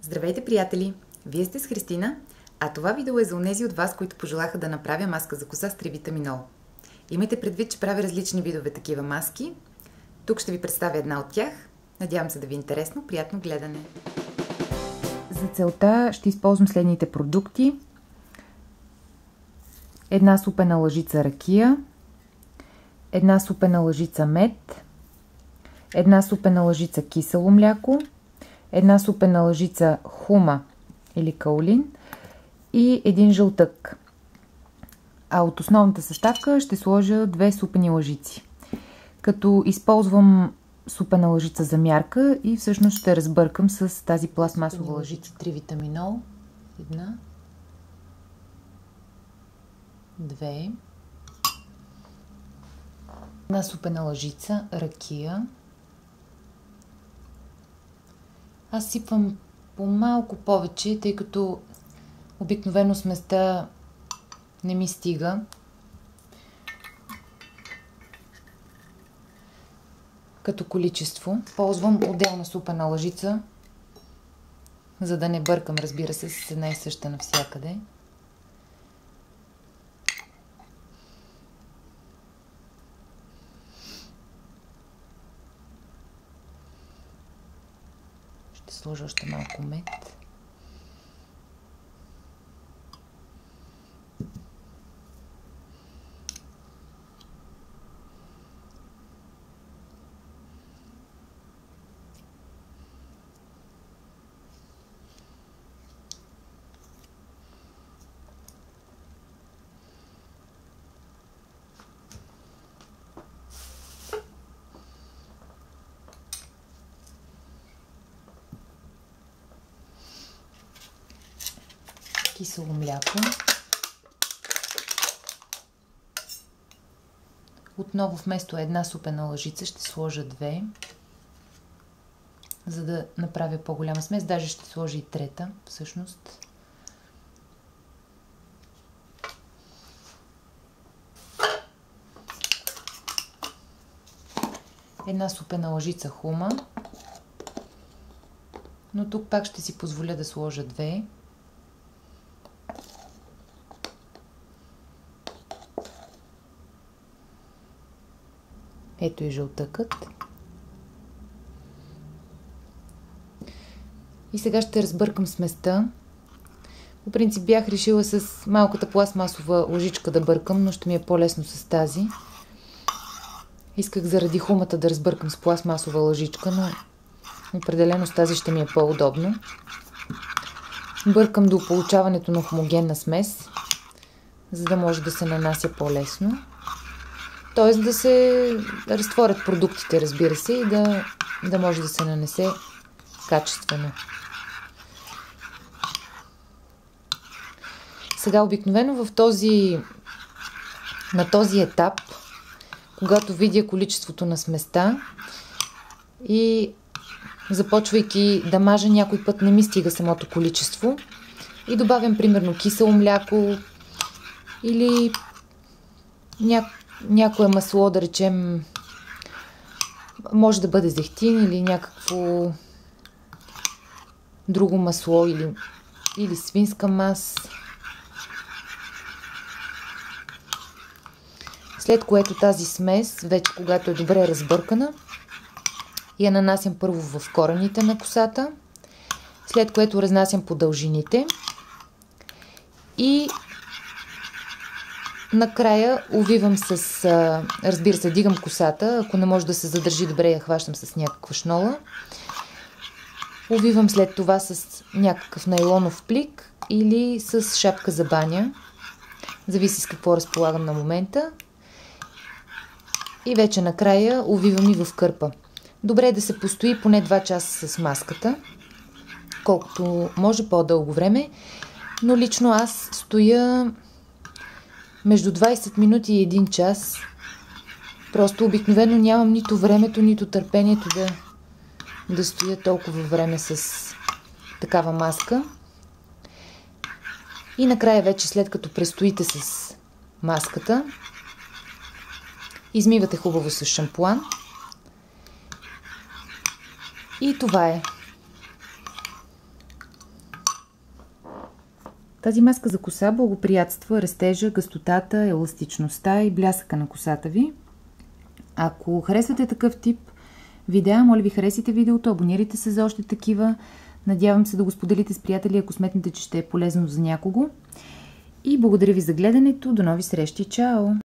Здравейте, приятели! Вие сте с Христина, а това видео е за онези от вас, които пожелаха да направя маска за коса с тривитаминол. Имайте предвид, че правя различни видове такива маски. Тук ще ви представя една от тях. Надявам се да ви е интересно. Приятно гледане! За целта ще използвам следните продукти. Една супена лъжица ракия, една супена лъжица мед, една супена лъжица кисело мляко, една супена лъжица хума или каолин и един жълтък. А от основната съставка ще сложа 2 супени лъжици. Като използвам супена лъжица за мярка и всъщност ще разбъркам с тази пластмасова лъжица тривитаминол. Една, 2, една супена лъжица ракия. Аз сипвам по малко повече, тъй като обикновено сместа не ми стига. Като количество. Ползвам отделна супена лъжица, за да не бъркам, разбира се, с една и съща навсякъде. Ще сложа още малко мед. Кисело мляко. Отново вместо една супена лъжица ще сложа 2, за да направя по-голяма смес. Даже ще сложа и трета, всъщност. Една супена лъжица хума. Но тук пак ще си позволя да сложа 2. Ето и жълтъкът. И сега ще разбъркам сместа. По принцип бях решила с малката пластмасова лъжичка да бъркам, но ще ми е по-лесно с тази. Исках заради хумата да разбъркам с пластмасова лъжичка, но определено с тази ще ми е по-удобно. Бъркам до получаването на хомогенна смес, за да може да се нанася по-лесно. Т.е. да се разтворят продуктите, разбира се, и да може да се нанесе качествено. Сега обикновено на този етап, когато видя количеството на сместа и започвайки да мажа, някой път не ми стига самото количество и добавям примерно кисело мляко или някое масло, да речем, може да бъде зехтин или някакво друго масло или свинска мас. След което тази смес, вече когато е добре разбъркана, я нанасям първо в корените на косата, след което разнасям по дължините и накрая увивам разбира се, дигам косата, ако не може да се задържи добре, я хващам с някаква шнола. Увивам след това с някакъв найлонов плик или с шапка за баня. Зависи с какво разполагам на момента. И вече накрая увивам и в кърпа. Добре е да се постои поне 2 часа с маската, колкото може по-дълго време, но лично аз стоя между 20 минути и 1 час. Просто обикновено нямам нито времето, нито търпението да стоя толкова време с такава маска. И накрая вече, след като престоите с маската, измивате хубаво с шампуан. И това е. Тази маска за коса благоприятства растежа, гъстотата, еластичността и блясъка на косата ви. Ако харесвате такъв тип видеа, моля ви харесайте видеото, абонирайте се за още такива. Надявам се да го споделите с приятели, ако сметнете, че ще е полезно за някого. И благодаря ви за гледането. До нови срещи. Чао!